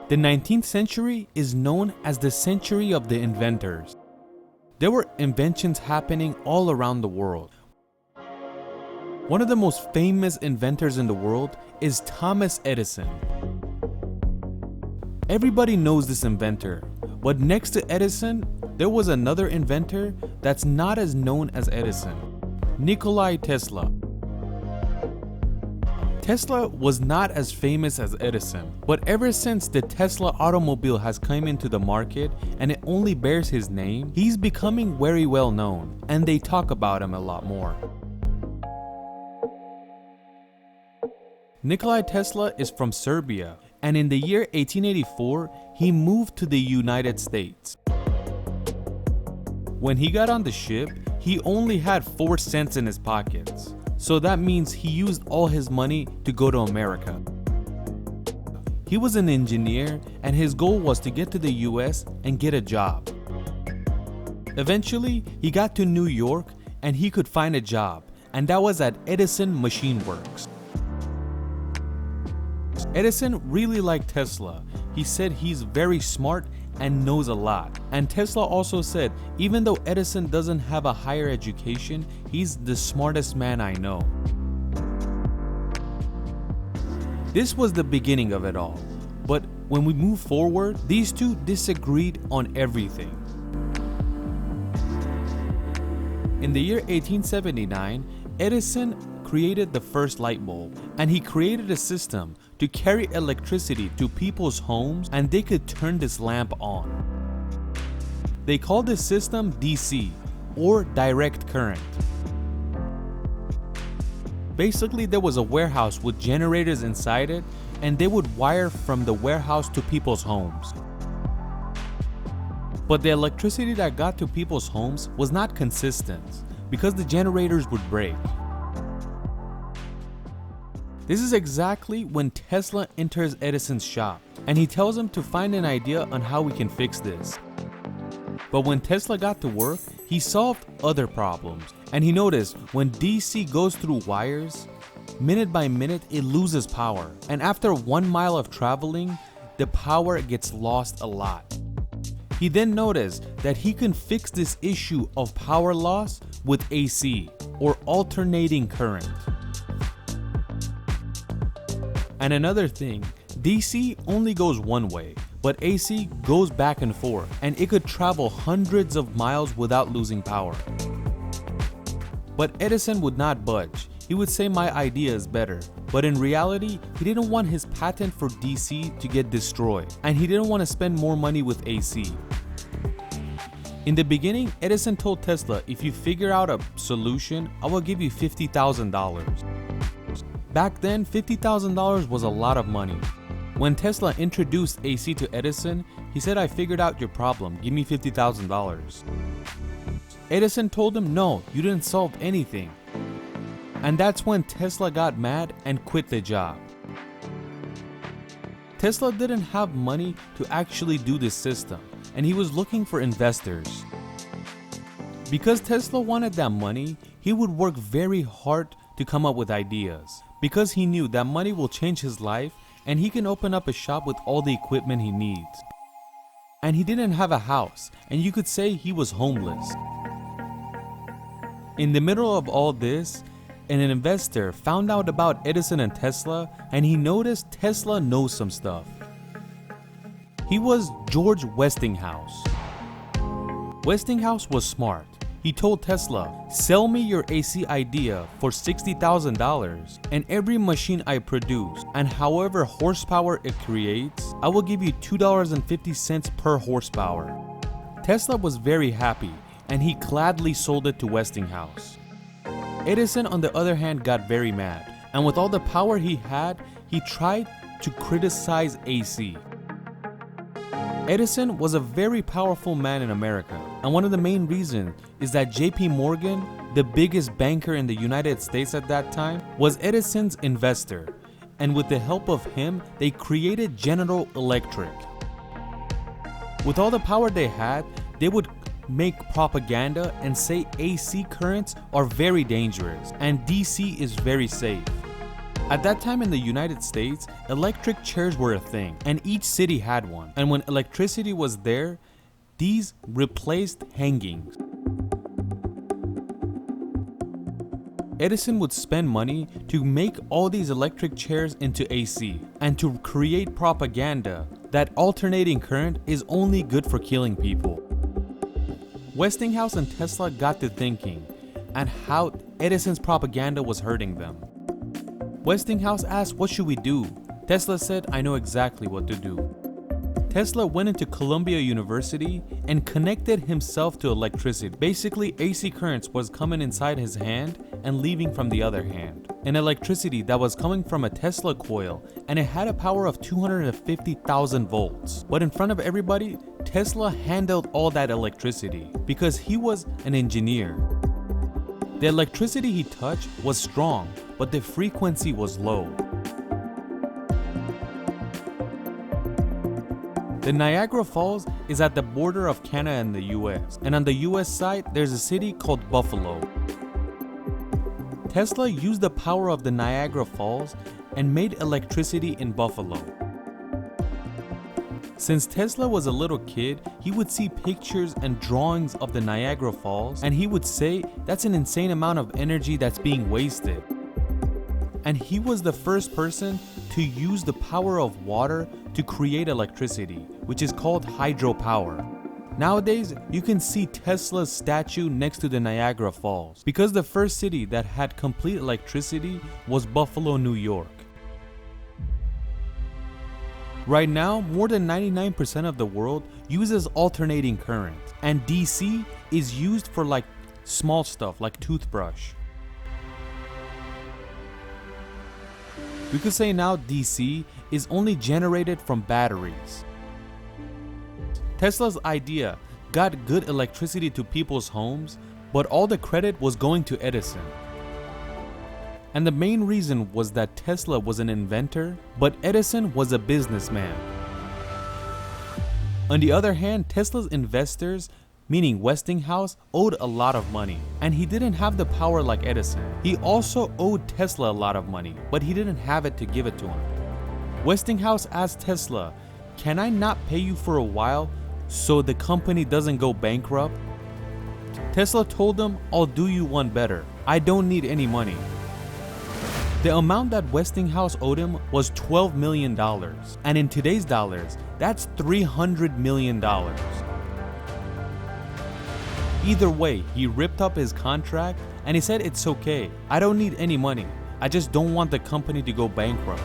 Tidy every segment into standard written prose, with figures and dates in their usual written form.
The 19th century is known as the century of the inventors. There were inventions happening all around the world. One of the most famous inventors in the world is Thomas Edison. Everybody knows this inventor, but next to Edison, there was another inventor that's not as known as Edison, Nikola Tesla. Tesla was not as famous as Edison, but ever since the Tesla automobile has come into the market and it only bears his name, he's becoming very well known, and they talk about him a lot more. Nikola Tesla is from Serbia, and in the year 1884, he moved to the United States. When he got on the ship, he only had 4 cents in his pockets. So that means he used all his money to go to America. He was an engineer, and his goal was to get to the US and get a job. Eventually, he got to New York and he could find a job, and that was at Edison Machine Works. Edison really liked Tesla. He said he's very smart and knows a lot. And Tesla also said, even though Edison doesn't have a higher education, he's the smartest man I know. This was the beginning of it all. But when we move forward, these two disagreed on everything. In the year 1879, Edison created the first light bulb, and he created a system to carry electricity to people's homes and they could turn this lamp on. They called this system DC, or direct current. Basically, there was a warehouse with generators inside it, and they would wire from the warehouse to people's homes. But the electricity that got to people's homes was not consistent because the generators would break. This is exactly when Tesla enters Edison's shop, and he tells him to find an idea on how we can fix this. But when Tesla got to work, he solved other problems, and he noticed when DC goes through wires, minute by minute it loses power, and after 1 mile of traveling, the power gets lost a lot. He then noticed that he can fix this issue of power loss with AC, or alternating current. And another thing, DC only goes one way, but AC goes back and forth, and it could travel hundreds of miles without losing power. But Edison would not budge. He would say my idea is better, but in reality, he didn't want his patent for DC to get destroyed, and he didn't want to spend more money with AC. In the beginning, Edison told Tesla, if you figure out a solution, I will give you $50,000. Back then, $50,000 was a lot of money. When Tesla introduced AC to Edison, he said, I figured out your problem, give me $50,000. Edison told him, no, you didn't solve anything. And that's when Tesla got mad and quit the job. Tesla didn't have money to actually do this system, and he was looking for investors. Because Tesla wanted that money, he would work very hard to come up with ideas. Because he knew that money will change his life and he can open up a shop with all the equipment he needs. And he didn't have a house, and you could say he was homeless. In the middle of all this, an investor found out about Edison and Tesla, and he noticed Tesla knows some stuff. He was George Westinghouse. Westinghouse was smart. He told Tesla, sell me your AC idea for $60,000 and every machine I produce, and however horsepower it creates, I will give you $2.50 per horsepower. Tesla was very happy, and he gladly sold it to Westinghouse. Edison, on the other hand, got very mad, and with all the power he had, he tried to criticize AC. Edison was a very powerful man in America, and one of the main reasons is that JP Morgan, the biggest banker in the United States at that time, was Edison's investor, and with the help of him, they created General Electric. With all the power they had, they would make propaganda and say AC currents are very dangerous and DC is very safe. At that time in the United States, electric chairs were a thing, and each city had one. And when electricity was there, these replaced hangings. Edison would spend money to make all these electric chairs into AC, and to create propaganda that alternating current is only good for killing people. Westinghouse and Tesla got to thinking and how Edison's propaganda was hurting them. Westinghouse asked, "What should we do?" Tesla said, "I know exactly what to do." Tesla went into Columbia University and connected himself to electricity. Basically, AC currents was coming inside his hand and leaving from the other hand. An electricity that was coming from a Tesla coil, and it had a power of 250,000 volts. But in front of everybody, Tesla handled all that electricity because he was an engineer. The electricity he touched was strong, but the frequency was low. The Niagara Falls is at the border of Canada and the US, and on the US side, there's a city called Buffalo. Tesla used the power of the Niagara Falls and made electricity in Buffalo. Since Tesla was a little kid, he would see pictures and drawings of the Niagara Falls, and he would say, "That's an insane amount of energy that's being wasted." And he was the first person to use the power of water to create electricity, which is called hydropower. Nowadays, you can see Tesla's statue next to the Niagara Falls, because the first city that had complete electricity was Buffalo, New York. Right now, more than 99% of the world uses alternating current, and DC is used for like small stuff like toothbrush. We could say now DC is only generated from batteries. Tesla's idea got good electricity to people's homes, but all the credit was going to Edison. And the main reason was that Tesla was an inventor, but Edison was a businessman. On the other hand, Tesla's investors, meaning Westinghouse, owed a lot of money, and he didn't have the power like Edison. He also owed Tesla a lot of money, but he didn't have it to give it to him. Westinghouse asked Tesla, "Can I not pay you for a while so the company doesn't go bankrupt?" Tesla told him, "I'll do you one better. I don't need any money." The amount that Westinghouse owed him was $12 million, and in today's dollars, that's $300 million. Either way, he ripped up his contract and he said, "It's okay, I don't need any money, I just don't want the company to go bankrupt."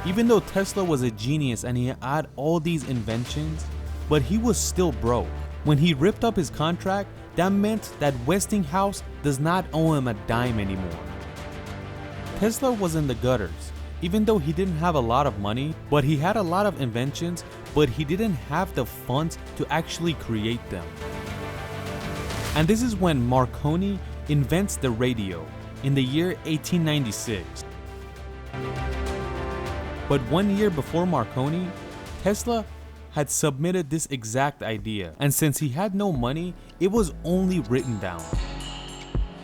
Even though Tesla was a genius and he had all these inventions, but he was still broke. When he ripped up his contract, that meant that Westinghouse does not owe him a dime anymore. Tesla was in the gutters, even though he didn't have a lot of money, but he had a lot of inventions, but he didn't have the funds to actually create them. And this is when Marconi invents the radio in the year 1896. But 1 year before Marconi, Tesla had submitted this exact idea, and since he had no money, it was only written down.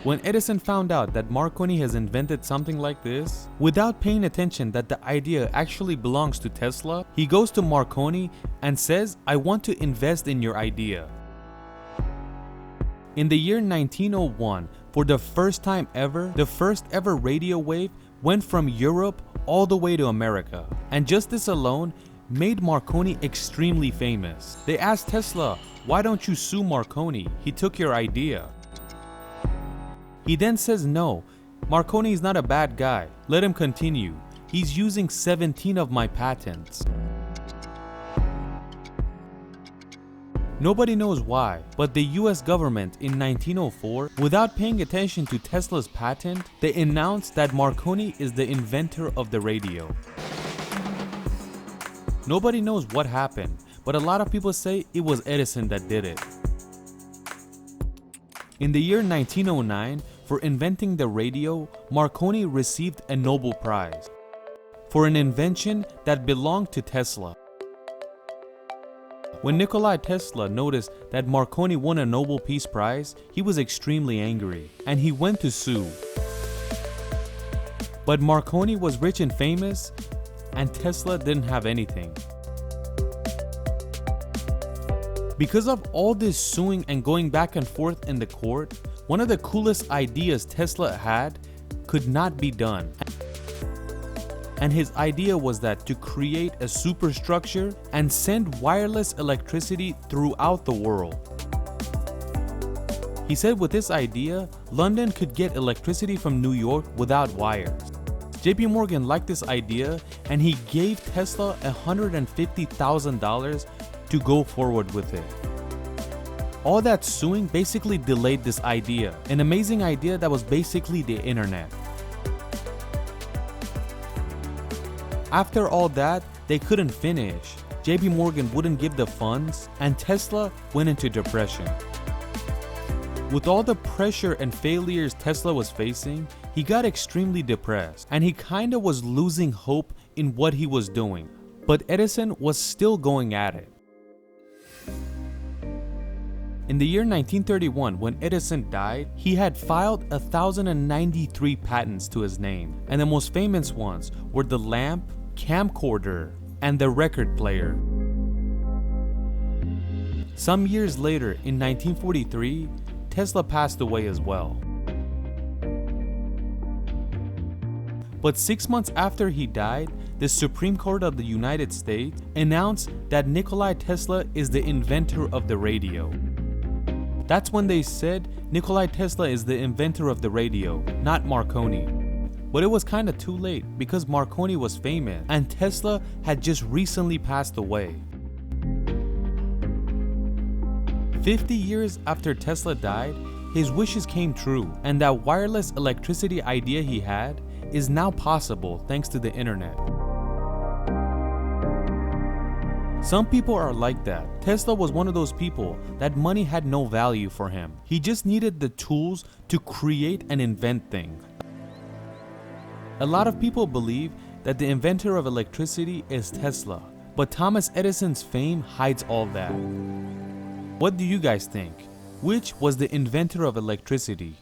When Edison found out that Marconi has invented something like this, without paying attention that the idea actually belongs to Tesla, he goes to Marconi and says, "I want to invest in your idea." In the year 1901, for the first time ever, the first ever radio wave went from Europe all the way to America. And just this alone made Marconi extremely famous. They asked Tesla, "Why don't you sue Marconi? He took your idea." He then says, "No, Marconi is not a bad guy. Let him continue. He's using 17 of my patents." Nobody knows why, but the US government in 1904, without paying attention to Tesla's patent, they announced that Marconi is the inventor of the radio. Nobody knows what happened, but a lot of people say it was Edison that did it. In the year 1909, for inventing the radio, Marconi received a Nobel Prize for an invention that belonged to Tesla. When Nikola Tesla noticed that Marconi won a Nobel Peace Prize, he was extremely angry, and he went to sue. But Marconi was rich and famous, and Tesla didn't have anything. Because of all this suing and going back and forth in the court, one of the coolest ideas Tesla had could not be done. And his idea was that to create a superstructure and send wireless electricity throughout the world. He said with this idea, London could get electricity from New York without wires. JP Morgan liked this idea and he gave Tesla $150,000 to go forward with it. All that suing basically delayed this idea, an amazing idea that was basically the internet. After all that, they couldn't finish. JP Morgan wouldn't give the funds, and Tesla went into depression. With all the pressure and failures Tesla was facing, he got extremely depressed, and he kinda was losing hope in what he was doing. But Edison was still going at it. In the year 1931, when Edison died, he had filed 1,093 patents to his name, and the most famous ones were the lamp, camcorder, and the record player. Some years later, in 1943, Tesla passed away as well. But 6 months after he died, the Supreme Court of the United States announced that Nikola Tesla is the inventor of the radio. That's when they said Nikola Tesla is the inventor of the radio, not Marconi. But it was kinda too late because Marconi was famous and Tesla had just recently passed away. 50 years after Tesla died, his wishes came true, and that wireless electricity idea he had is now possible thanks to the internet. Some people are like that. Tesla was one of those people that money had no value for him. He just needed the tools to create and invent things. A lot of people believe that the inventor of electricity is Tesla, but Thomas Edison's fame hides all that. What do you guys think? Which was the inventor of electricity?